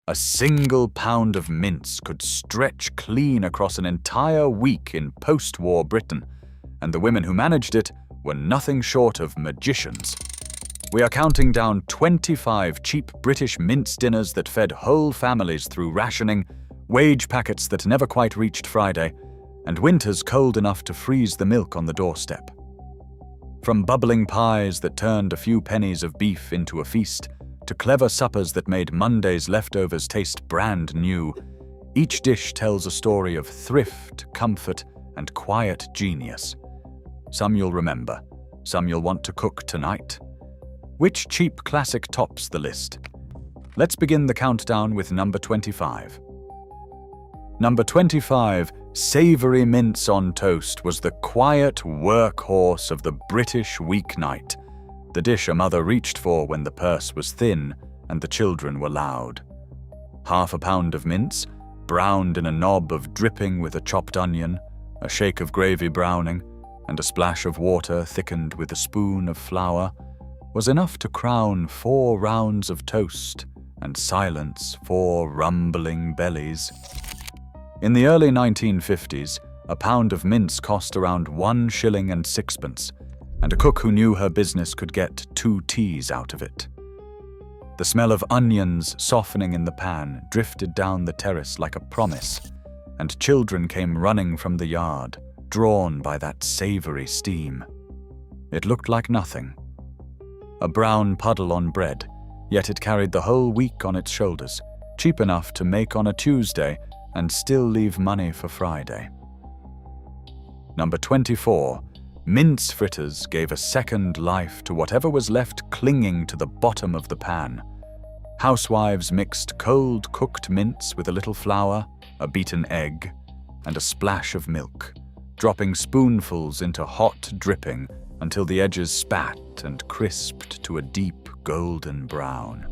A single pound of mince could stretch clean across an entire week in post-war Britain, and the women who managed it were nothing short of magicians. We are counting down 25 cheap British mince dinners that fed whole families through rationing, wage packets that never quite reached Friday, and winters cold enough to freeze the milk on the doorstep. From bubbling pies that turned a few pennies of beef into a feast, to clever suppers that made Monday's leftovers taste brand new, each dish tells a story of thrift, comfort, and quiet genius. Some you'll remember, some you'll want to cook tonight. Which cheap classic tops the list? Let's begin the countdown with number 25. Number 25, Savory mince on toast, was the quiet workhorse of the British weeknight, the dish a mother reached for when the purse was thin and the children were loud. Half a pound of mince, browned in a knob of dripping with a chopped onion, a shake of gravy browning, and a splash of water thickened with a spoon of flour, was enough to crown 4 rounds of toast and silence 4 rumbling bellies. In the early 1950s, a pound of mince cost around 1 shilling and 6pence, and a cook who knew her business could get 2 teas out of it. The smell of onions softening in the pan drifted down the terrace like a promise, and children came running from the yard, drawn by that savory steam. It looked like nothing. A brown puddle on bread, yet it carried the whole week on its shoulders, cheap enough to make on a Tuesday and still leave money for Friday. Number 24. Mince fritters gave a second life to whatever was left clinging to the bottom of the pan. Housewives mixed cold cooked mince with a little flour, a beaten egg, and a splash of milk, dropping spoonfuls into hot dripping until the edges spat and crisped to a deep golden brown.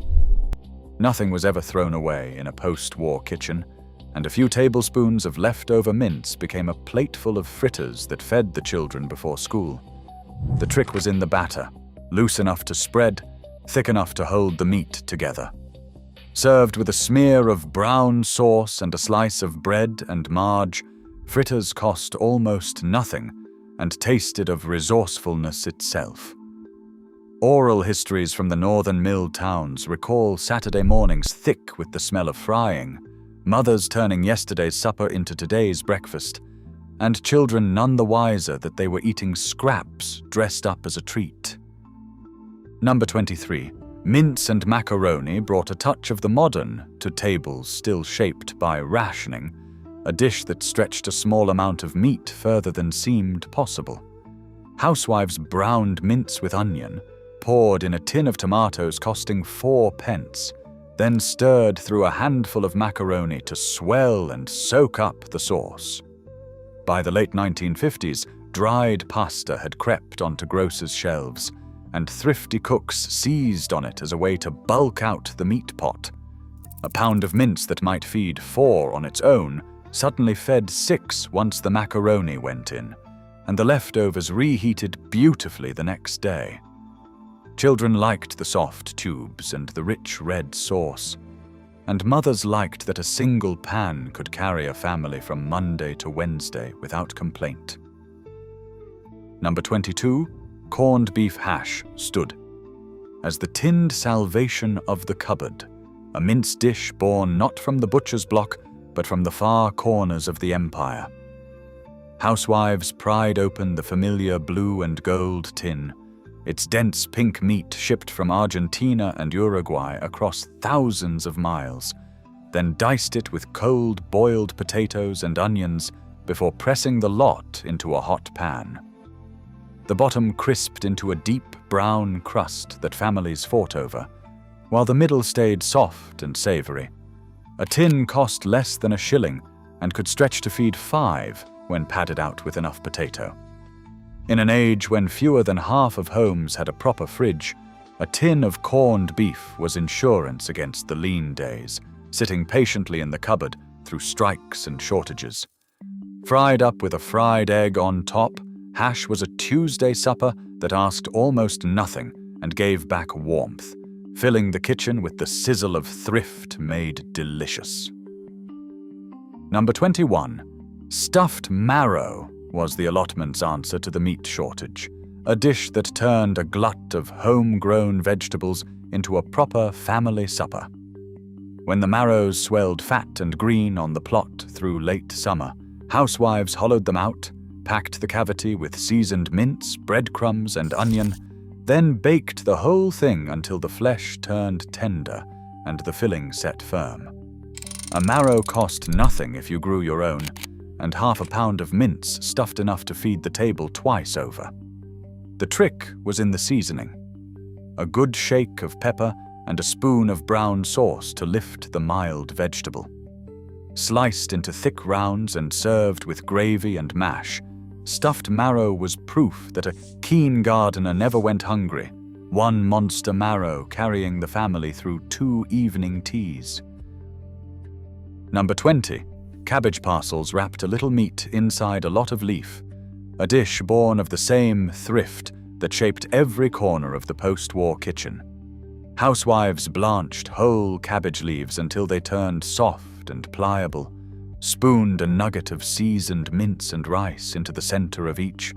Nothing was ever thrown away in a post-war kitchen, and a few tablespoons of leftover mince became a plateful of fritters that fed the children before school. The trick was in the batter, loose enough to spread, thick enough to hold the meat together. Served with a smear of brown sauce and a slice of bread and marge, fritters cost almost nothing and tasted of resourcefulness itself. Oral histories from the northern mill towns recall Saturday mornings thick with the smell of frying, mothers turning yesterday's supper into today's breakfast, and children none the wiser that they were eating scraps dressed up as a treat. Number 23. Mince and macaroni brought a touch of the modern to tables still shaped by rationing, a dish that stretched a small amount of meat further than seemed possible. Housewives browned mince with onion, poured in a tin of tomatoes costing 4 pence, then stirred through a handful of macaroni to swell and soak up the sauce. By the late 1950s, dried pasta had crept onto grocers' shelves, and thrifty cooks seized on it as a way to bulk out the meat pot. A pound of mince that might feed 4 on its own suddenly fed 6 once the macaroni went in, and the leftovers reheated beautifully the next day. Children liked the soft tubes and the rich red sauce, and mothers liked that a single pan could carry a family from Monday to Wednesday without complaint. Number 22, corned beef hash stood as the tinned salvation of the cupboard, a mince dish born not from the butcher's block but from the far corners of the empire. Housewives pried open the familiar blue and gold tin, its dense pink meat shipped from Argentina and Uruguay across thousands of miles, then diced it with cold boiled potatoes and onions before pressing the lot into a hot pan. The bottom crisped into a deep brown crust that families fought over, while the middle stayed soft and savory. A tin cost less than a shilling and could stretch to feed 5 when padded out with enough potato. In an age when fewer than half of homes had a proper fridge, a tin of corned beef was insurance against the lean days, sitting patiently in the cupboard through strikes and shortages. Fried up with a fried egg on top, hash was a Tuesday supper that asked almost nothing and gave back warmth, filling the kitchen with the sizzle of thrift made delicious. Number 21. Stuffed marrow was the allotment's answer to the meat shortage, a dish that turned a glut of homegrown vegetables into a proper family supper. When the marrows swelled fat and green on the plot through late summer, housewives hollowed them out, packed the cavity with seasoned mince, breadcrumbs, and onion, then baked the whole thing until the flesh turned tender and the filling set firm. A marrow cost nothing if you grew your own, and half a pound of mince stuffed enough to feed the table twice over. The trick was in the seasoning. A good shake of pepper and a spoon of brown sauce to lift the mild vegetable. Sliced into thick rounds and served with gravy and mash, stuffed marrow was proof that a keen gardener never went hungry, one monster marrow carrying the family through 2 evening teas. Number 20. Cabbage parcels wrapped a little meat inside a lot of leaf, a dish born of the same thrift that shaped every corner of the post-war kitchen. Housewives blanched whole cabbage leaves until they turned soft and pliable, spooned a nugget of seasoned mince and rice into the center of each,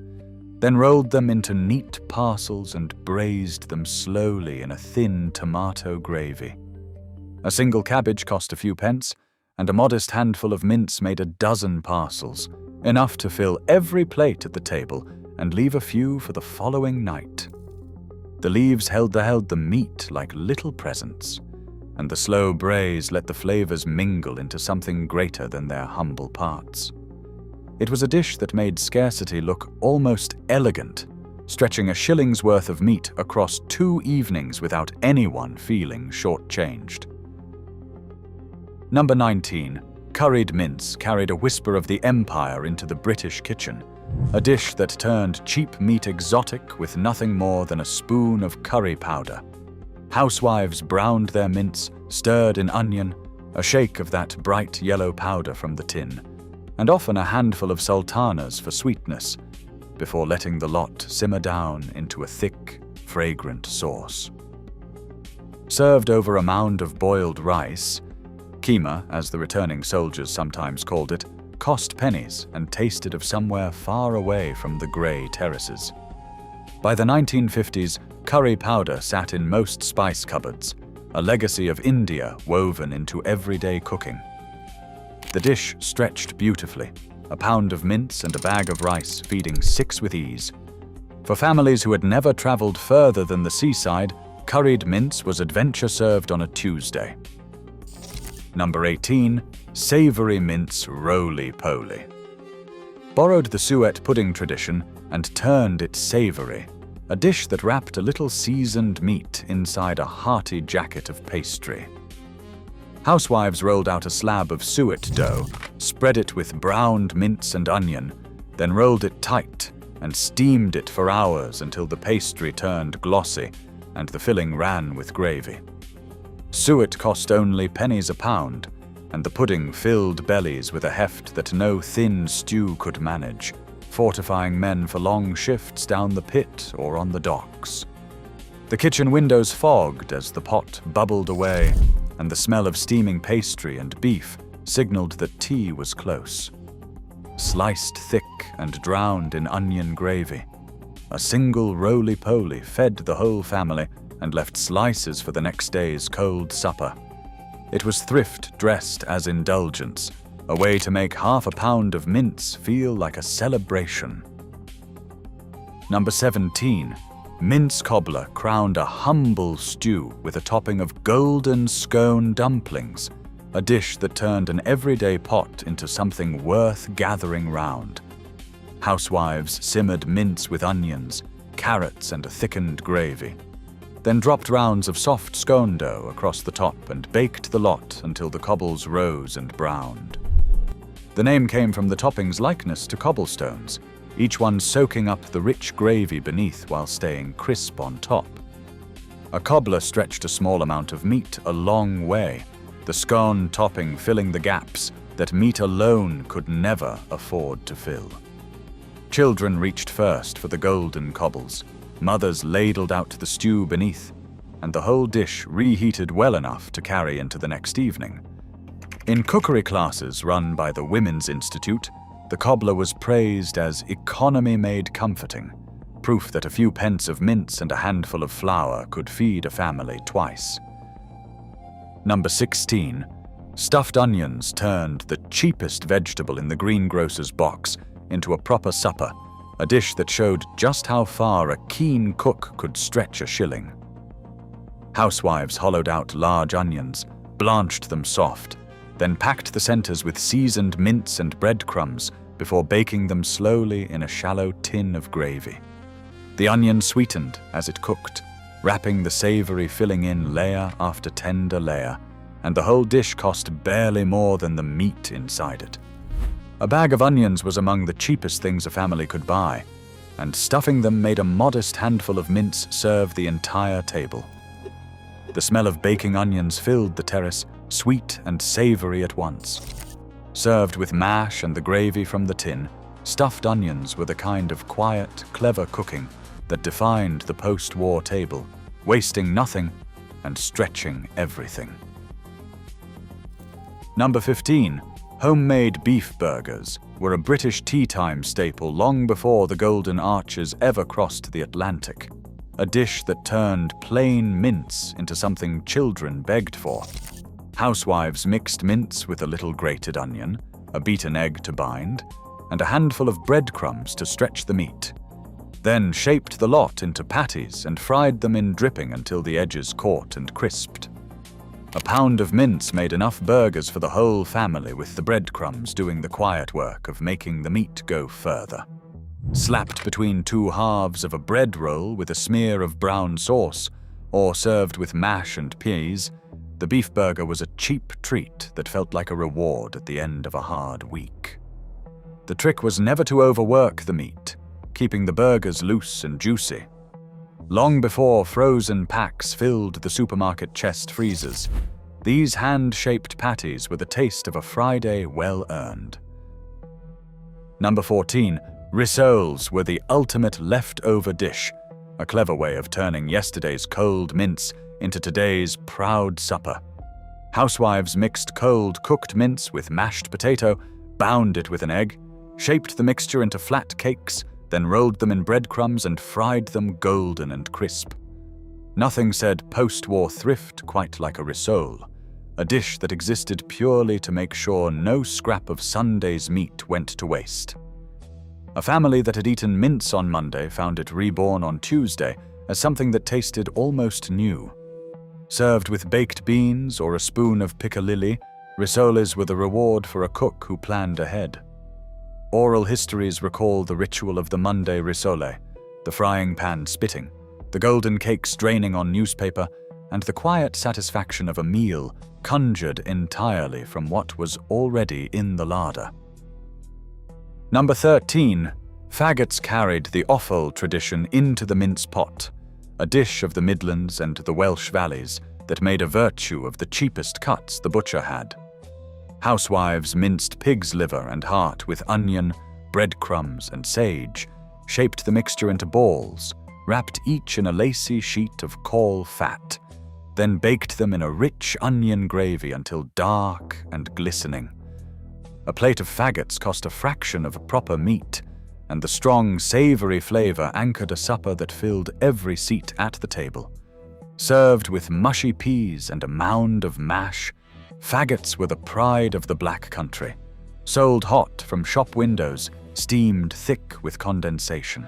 then rolled them into neat parcels and braised them slowly in a thin tomato gravy. A single cabbage cost a few pence, and a modest handful of mince made a dozen parcels, enough to fill every plate at the table and leave a few for the following night. The leaves held the meat like little presents, and the slow braise let the flavors mingle into something greater than their humble parts. It was a dish that made scarcity look almost elegant, stretching a shilling's worth of meat across 2 evenings without anyone feeling shortchanged. Number 19. Curried mince carried a whisper of the empire into the British kitchen, a dish that turned cheap meat exotic with nothing more than a spoon of curry powder. Housewives browned their mince, stirred in onion, a shake of that bright yellow powder from the tin, and often a handful of sultanas for sweetness, before letting the lot simmer down into a thick, fragrant sauce. Served over a mound of boiled rice, keema, as the returning soldiers sometimes called it, cost pennies and tasted of somewhere far away from the grey terraces. By the 1950s, curry powder sat in most spice cupboards, a legacy of India woven into everyday cooking. The dish stretched beautifully, a pound of mince and a bag of rice feeding 6 with ease. For families who had never travelled further than the seaside, curried mince was adventure served on a Tuesday. Number 18. Savory mince roly-poly. Borrowed the suet pudding tradition and turned it savory, a dish that wrapped a little seasoned meat inside a hearty jacket of pastry. Housewives rolled out a slab of suet dough, spread it with browned mince and onion, then rolled it tight and steamed it for hours until the pastry turned glossy and the filling ran with gravy. Suet cost only pennies a pound, and the pudding filled bellies with a heft that no thin stew could manage, fortifying men for long shifts down the pit or on the docks. The kitchen windows fogged as the pot bubbled away, and the smell of steaming pastry and beef signaled that tea was close. Sliced thick and drowned in onion gravy, a single roly-poly fed the whole family and left slices for the next day's cold supper. It was thrift dressed as indulgence, a way to make half a pound of mince feel like a celebration. Number 17. Mince cobbler crowned a humble stew with a topping of golden scone dumplings, a dish that turned an everyday pot into something worth gathering round. Housewives simmered mince with onions, carrots, and a thickened gravy, then dropped rounds of soft scone dough across the top and baked the lot until the cobbles rose and browned. The name came from the topping's likeness to cobblestones, each one soaking up the rich gravy beneath while staying crisp on top. A cobbler stretched a small amount of meat a long way, the scone topping filling the gaps that meat alone could never afford to fill. Children reached first for the golden cobbles. Mothers ladled out the stew beneath, and the whole dish reheated well enough to carry into the next evening. In cookery classes run by the Women's Institute, the cobbler was praised as economy made comforting, proof that a few pence of mince and a handful of flour could feed a family twice. Number 16. Stuffed onions turned the cheapest vegetable in the greengrocer's box into a proper supper, a dish that showed just how far a keen cook could stretch a shilling. Housewives hollowed out large onions, blanched them soft, then packed the centers with seasoned mince and breadcrumbs before baking them slowly in a shallow tin of gravy. The onion sweetened as it cooked, wrapping the savory filling in layer after tender layer, and the whole dish cost barely more than the meat inside it. A bag of onions was among the cheapest things a family could buy, and stuffing them made a modest handful of mince serve the entire table. The smell of baking onions filled the terrace, sweet and savory at once. Served with mash and the gravy from the tin, stuffed onions were the kind of quiet, clever cooking that defined the post-war table, wasting nothing and stretching everything. Number 15. Homemade beef burgers were a British tea-time staple long before the Golden Arches ever crossed the Atlantic, a dish that turned plain mince into something children begged for. Housewives mixed mince with a little grated onion, a beaten egg to bind, and a handful of breadcrumbs to stretch the meat, then shaped the lot into patties and fried them in dripping until the edges caught and crisped. A pound of mince made enough burgers for the whole family, with the breadcrumbs doing the quiet work of making the meat go further. Slapped between two halves of a bread roll with a smear of brown sauce, or served with mash and peas, the beef burger was a cheap treat that felt like a reward at the end of a hard week. The trick was never to overwork the meat, keeping the burgers loose and juicy. Long before frozen packs filled the supermarket chest freezers, these hand-shaped patties were the taste of a Friday well-earned. Number 14. Rissoles were the ultimate leftover dish, a clever way of turning yesterday's cold mince into today's proud supper. Housewives mixed cold cooked mince with mashed potato, bound it with an egg, shaped the mixture into flat cakes, then rolled them in breadcrumbs and fried them golden and crisp. Nothing said post-war thrift quite like a rissole, a dish that existed purely to make sure no scrap of Sunday's meat went to waste. A family that had eaten mince on Monday found it reborn on Tuesday as something that tasted almost new. Served with baked beans or a spoon of piccalilli, rissoles were the reward for a cook who planned ahead. Oral histories recall the ritual of the Monday rissole, the frying pan spitting, the golden cakes draining on newspaper, and the quiet satisfaction of a meal conjured entirely from what was already in the larder. Number 13. Faggots carried the offal tradition into the mince pot, a dish of the Midlands and the Welsh valleys that made a virtue of the cheapest cuts the butcher had. Housewives minced pig's liver and heart with onion, breadcrumbs, and sage, shaped the mixture into balls, wrapped each in a lacy sheet of caul fat, then baked them in a rich onion gravy until dark and glistening. A plate of faggots cost a fraction of a proper meat, and the strong, savory flavor anchored a supper that filled every seat at the table. Served with mushy peas and a mound of mash, faggots were the pride of the Black Country, sold hot from shop windows, steamed thick with condensation.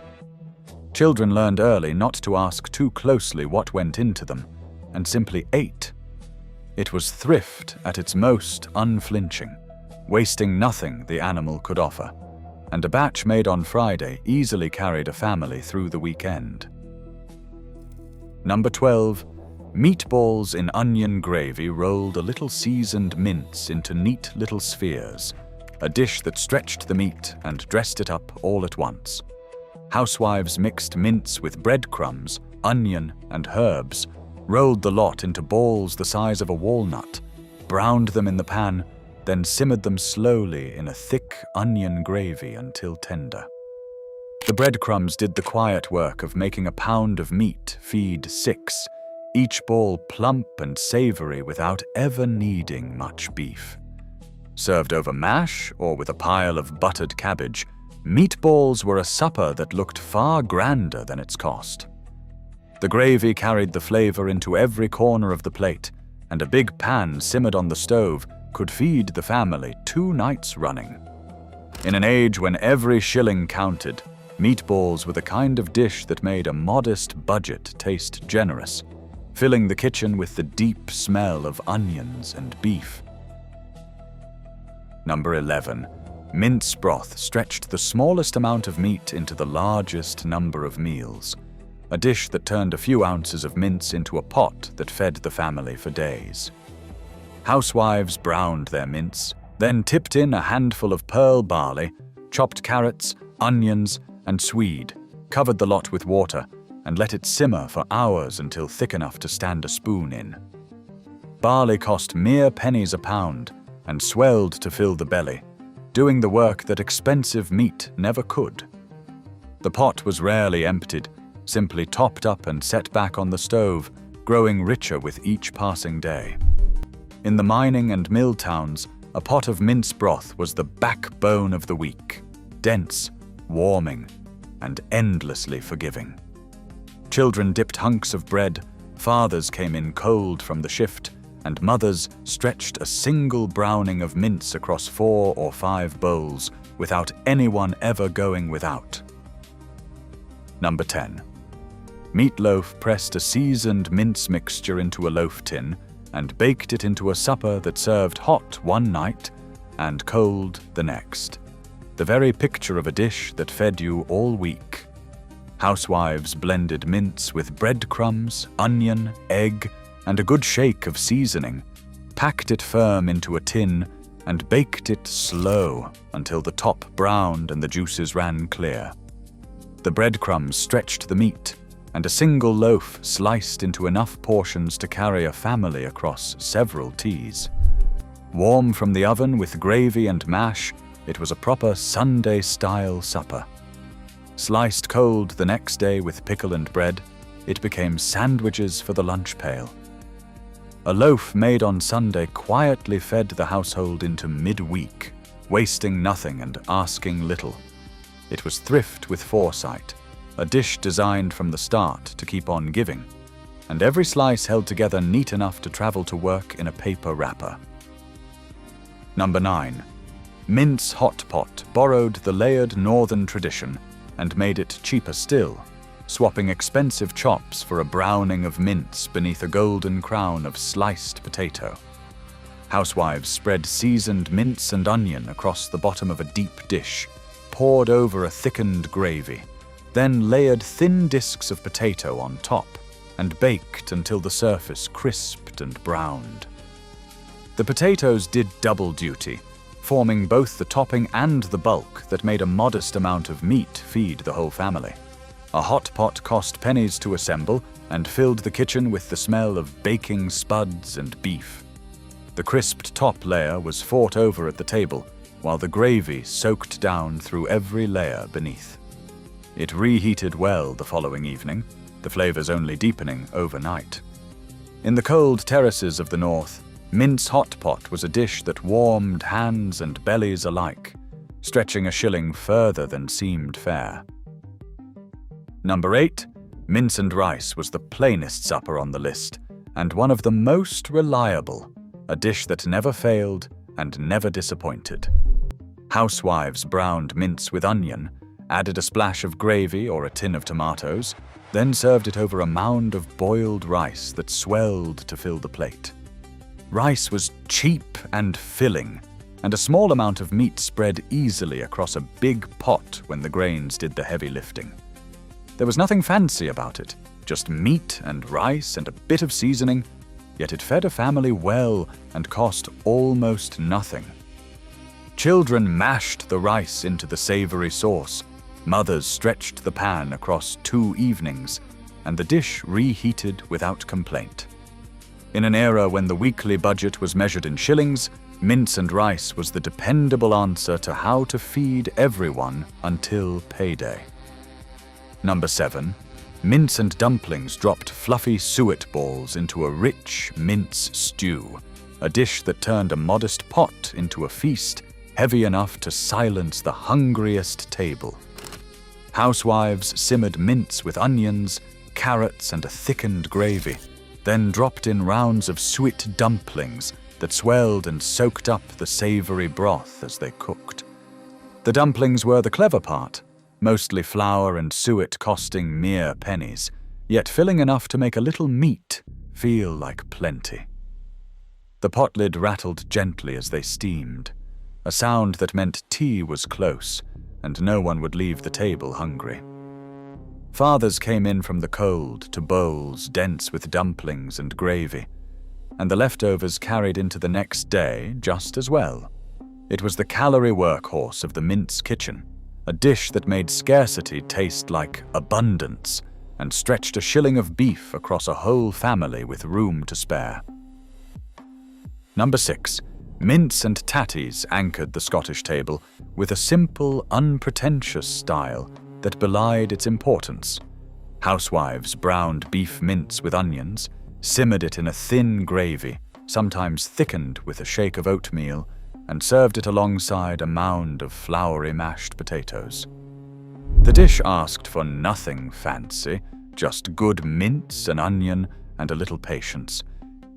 Children learned early not to ask too closely what went into them, and simply ate. It was thrift at its most unflinching, wasting nothing the animal could offer, and a batch made on Friday easily carried a family through the weekend. Number 12. Meatballs in onion gravy rolled a little seasoned mince into neat little spheres, a dish that stretched the meat and dressed it up all at once. Housewives mixed mince with breadcrumbs, onion, and herbs, rolled the lot into balls the size of a walnut, browned them in the pan, then simmered them slowly in a thick onion gravy until tender. The breadcrumbs did the quiet work of making a pound of meat feed 6, each ball plump and savory without ever needing much beef. Served over mash or with a pile of buttered cabbage, meatballs were a supper that looked far grander than its cost. The gravy carried the flavor into every corner of the plate, and a big pan simmered on the stove could feed the family 2 nights running. In an age when every shilling counted, meatballs were the kind of dish that made a modest budget taste generous, filling the kitchen with the deep smell of onions and beef. Number 11. Mince broth stretched the smallest amount of meat into the largest number of meals, a dish that turned a few ounces of mince into a pot that fed the family for days. Housewives browned their mince, then tipped in a handful of pearl barley, chopped carrots, onions, and swede, covered the lot with water, and let it simmer for hours until thick enough to stand a spoon in. Barley cost mere pennies a pound and swelled to fill the belly, doing the work that expensive meat never could. The pot was rarely emptied, simply topped up and set back on the stove, growing richer with each passing day. In the mining and mill towns, a pot of mince broth was the backbone of the week, dense, warming, and endlessly forgiving. Children dipped hunks of bread, fathers came in cold from the shift, and mothers stretched a single browning of mince across 4 or 5 bowls without anyone ever going without. Number 10. Meatloaf pressed a seasoned mince mixture into a loaf tin and baked it into a supper that served hot one night and cold the next. The very picture of a dish that fed you all week. Housewives blended mince with breadcrumbs, onion, egg, and a good shake of seasoning, packed it firm into a tin, and baked it slow until the top browned and the juices ran clear. The breadcrumbs stretched the meat, and a single loaf sliced into enough portions to carry a family across several teas. Warm from the oven with gravy and mash, it was a proper Sunday-style supper. Sliced cold the next day with pickle and bread, it became sandwiches for the lunch pail. A loaf made on Sunday quietly fed the household into mid-week, wasting nothing and asking little. It was thrift with foresight, a dish designed from the start to keep on giving, and every slice held together neat enough to travel to work in a paper wrapper. Number 9. Mince hotpot borrowed the layered northern tradition and made it cheaper still, swapping expensive chops for a browning of mince beneath a golden crown of sliced potato. Housewives spread seasoned mince and onion across the bottom of a deep dish, poured over a thickened gravy, then layered thin discs of potato on top and baked until the surface crisped and browned. The potatoes did double duty, forming both the topping and the bulk that made a modest amount of meat feed the whole family. A hot pot cost pennies to assemble and filled the kitchen with the smell of baking spuds and beef. The crisped top layer was fought over at the table, while the gravy soaked down through every layer beneath. It reheated well the following evening, the flavors only deepening overnight. In the cold terraces of the north, mince hot pot was a dish that warmed hands and bellies alike, stretching a shilling further than seemed fair. Number 8. Mince and rice was the plainest supper on the list, and one of the most reliable, a dish that never failed and never disappointed. Housewives browned mince with onion, added a splash of gravy or a tin of tomatoes, then served it over a mound of boiled rice that swelled to fill the plate. Rice was cheap and filling, and a small amount of meat spread easily across a big pot when the grains did the heavy lifting. There was nothing fancy about it, just meat and rice and a bit of seasoning, yet it fed a family well and cost almost nothing. Children mashed the rice into the savory sauce, mothers stretched the pan across 2 evenings, and the dish reheated without complaint. In an era when the weekly budget was measured in shillings, mince and rice was the dependable answer to how to feed everyone until payday. Number 7. Mince and dumplings dropped fluffy suet balls into a rich mince stew, a dish that turned a modest pot into a feast heavy enough to silence the hungriest table. Housewives simmered mince with onions, carrots, and a thickened gravy, then dropped in rounds of suet dumplings that swelled and soaked up the savory broth as they cooked. The dumplings were the clever part, mostly flour and suet costing mere pennies, yet filling enough to make a little meat feel like plenty. The pot lid rattled gently as they steamed, a sound that meant tea was close and no one would leave the table hungry. Fathers came in from the cold to bowls dense with dumplings and gravy, and the leftovers carried into the next day just as well. It was the calorie workhorse of the Mince kitchen, a dish that made scarcity taste like abundance and stretched a shilling of beef across a whole family with room to spare. Number 6. Mince and tatties anchored the Scottish table with a simple, unpretentious style that belied its importance. Housewives browned beef mince with onions, simmered it in a thin gravy, sometimes thickened with a shake of oatmeal, and served it alongside a mound of floury mashed potatoes. The dish asked for nothing fancy, just good mince, an onion, and a little patience.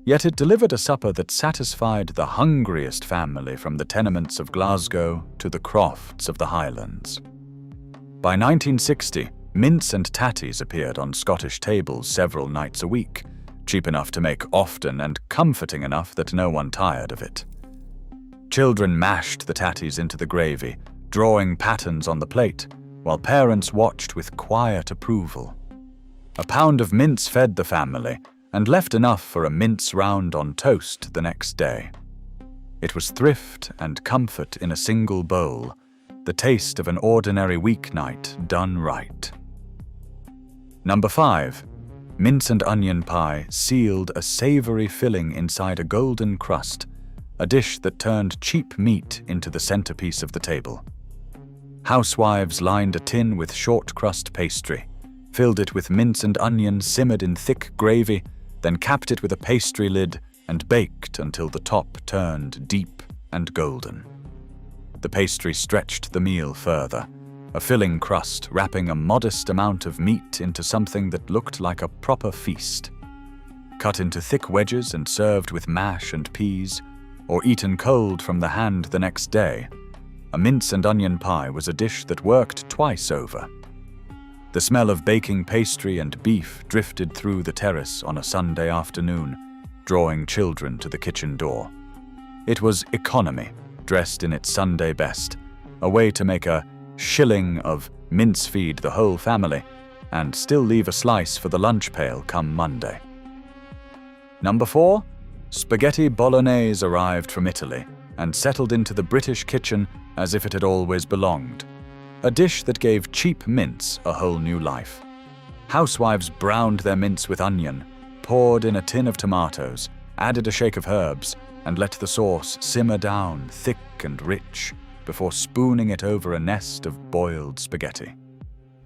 Yet it delivered a supper that satisfied the hungriest family from the tenements of Glasgow to the crofts of the Highlands. By 1960, mince and tatties appeared on Scottish tables several nights a week, cheap enough to make often and comforting enough that no one tired of it. Children mashed the tatties into the gravy, drawing patterns on the plate, while parents watched with quiet approval. A pound of mince fed the family, and left enough for a mince round on toast the next day. It was thrift and comfort in a single bowl, the taste of an ordinary weeknight done right. Number 5. Mince and onion pie sealed a savory filling inside a golden crust, a dish that turned cheap meat into the centerpiece of the table. Housewives lined a tin with short crust pastry, filled it with mince and onion simmered in thick gravy, then capped it with a pastry lid and baked until the top turned deep and golden. The pastry stretched the meal further, a filling crust wrapping a modest amount of meat into something that looked like a proper feast. Cut into thick wedges and served with mash and peas, or eaten cold from the hand the next day, a mince and onion pie was a dish that worked twice over. The smell of baking pastry and beef drifted through the terrace on a Sunday afternoon, drawing children to the kitchen door. It was economy, dressed in its Sunday best, a way to make a shilling of mince feed the whole family and still leave a slice for the lunch pail come Monday. Number 4. Spaghetti bolognese arrived from Italy and settled into the British kitchen as if it had always belonged, a dish that gave cheap mince a whole new life. Housewives browned their mince with onion, poured in a tin of tomatoes, added a shake of herbs, and let the sauce simmer down thick and rich before spooning it over a nest of boiled spaghetti.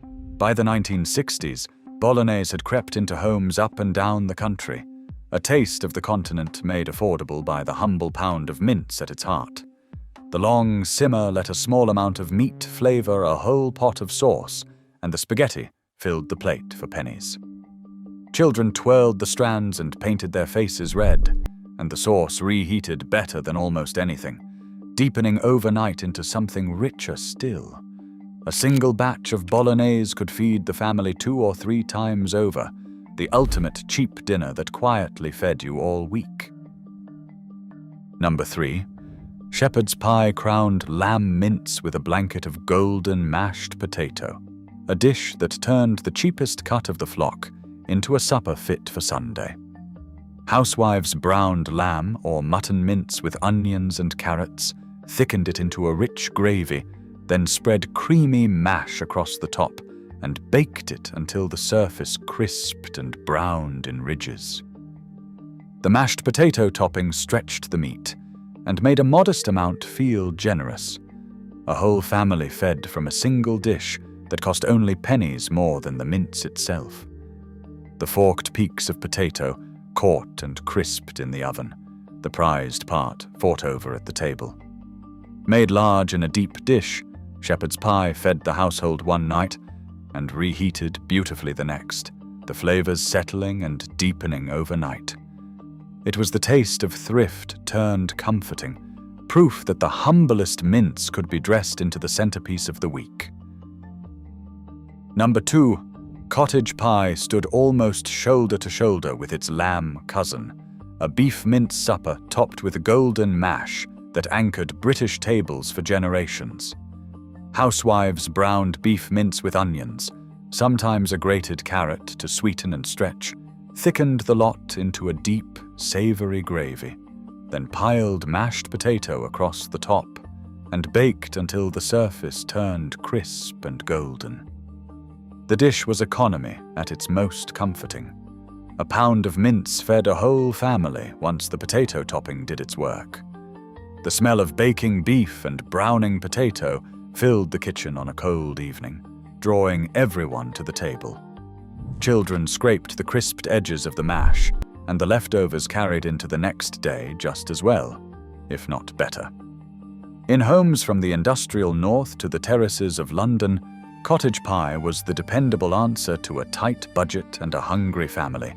By the 1960s, bolognese had crept into homes up and down the country, a taste of the continent made affordable by the humble pound of mince at its heart. The long simmer let a small amount of meat flavor a whole pot of sauce, and the spaghetti filled the plate for pennies. Children twirled the strands and painted their faces red, and the sauce reheated better than almost anything, deepening overnight into something richer still. A single batch of bolognese could feed the family 2 or 3 times over, the ultimate cheap dinner that quietly fed you all week. Number 3. Shepherd's pie crowned lamb mince with a blanket of golden mashed potato, a dish that turned the cheapest cut of the flock into a supper fit for Sunday. Housewives browned lamb or mutton mince with onions and carrots, thickened it into a rich gravy, then spread creamy mash across the top and baked it until the surface crisped and browned in ridges. The mashed potato topping stretched the meat and made a modest amount feel generous. A whole family fed from a single dish that cost only pennies more than the mince itself. the forked peaks of potato caught and crisped in the oven, the prized part fought over at the table. Made large in a deep dish, shepherd's pie fed the household one night and reheated beautifully the next, the flavors settling and deepening overnight. It was the taste of thrift turned comforting, proof that the humblest mince could be dressed into the centerpiece of the week. Number 2, cottage pie stood almost shoulder to shoulder with its lamb cousin, a beef mince supper topped with golden mash that anchored British tables for generations. Housewives browned beef mince with onions, sometimes a grated carrot to sweeten and stretch, thickened the lot into a deep, savory gravy, then piled mashed potato across the top and baked until the surface turned crisp and golden. The dish was economy at its most comforting. A pound of mince fed a whole family once the potato topping did its work. The smell of baking beef and browning potato filled the kitchen on a cold evening, drawing everyone to the table. Children scraped the crisped edges of the mash, and the leftovers carried into the next day just as well, if not better. In homes from the industrial north to the terraces of London, cottage pie was the dependable answer to a tight budget and a hungry family,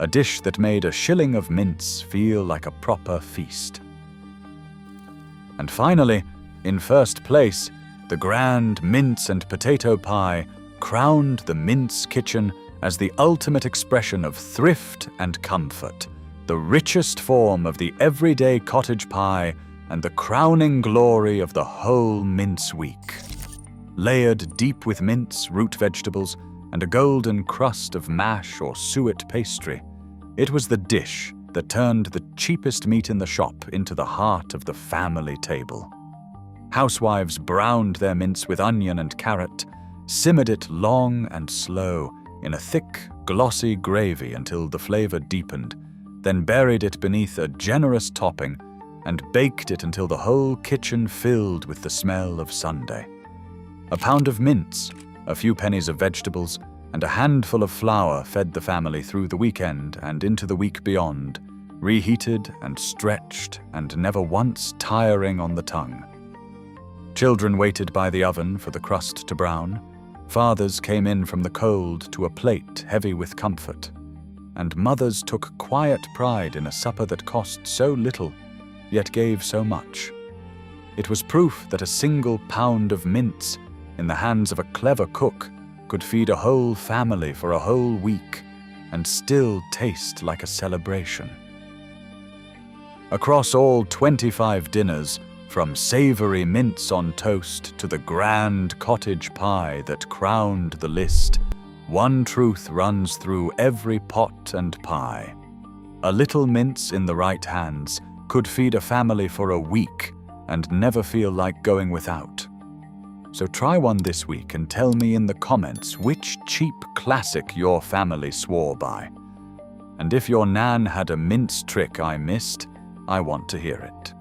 a dish that made a shilling of mince feel like a proper feast. And finally, in first place, the grand mince and potato pie crowned the mince kitchen as the ultimate expression of thrift and comfort, the richest form of the everyday cottage pie and the crowning glory of the whole mince week. Layered deep with mince, root vegetables, and a golden crust of mash or suet pastry, it was the dish that turned the cheapest meat in the shop into the heart of the family table. Housewives browned their mince with onion and carrot, simmered it long and slow in a thick, glossy gravy until the flavor deepened, then buried it beneath a generous topping and baked it until the whole kitchen filled with the smell of Sunday. A pound of mince, a few pennies of vegetables, and a handful of flour fed the family through the weekend and into the week beyond, reheated and stretched and never once tiring on the tongue. Children waited by the oven for the crust to brown. Fathers came in from the cold to a plate heavy with comfort. And mothers took quiet pride in a supper that cost so little, yet gave so much. It was proof that a single pound of mince, in the hands of a clever cook, could feed a whole family for a whole week and still taste like a celebration. Across all 25 dinners, from savory mince on toast to the grand cottage pie that crowned the list, one truth runs through every pot and pie. A little mince in the right hands could feed a family for a week and never feel like going without. So try one this week and tell me in the comments which cheap classic your family swore by. And if your Nan had a mince trick I missed, I want to hear it.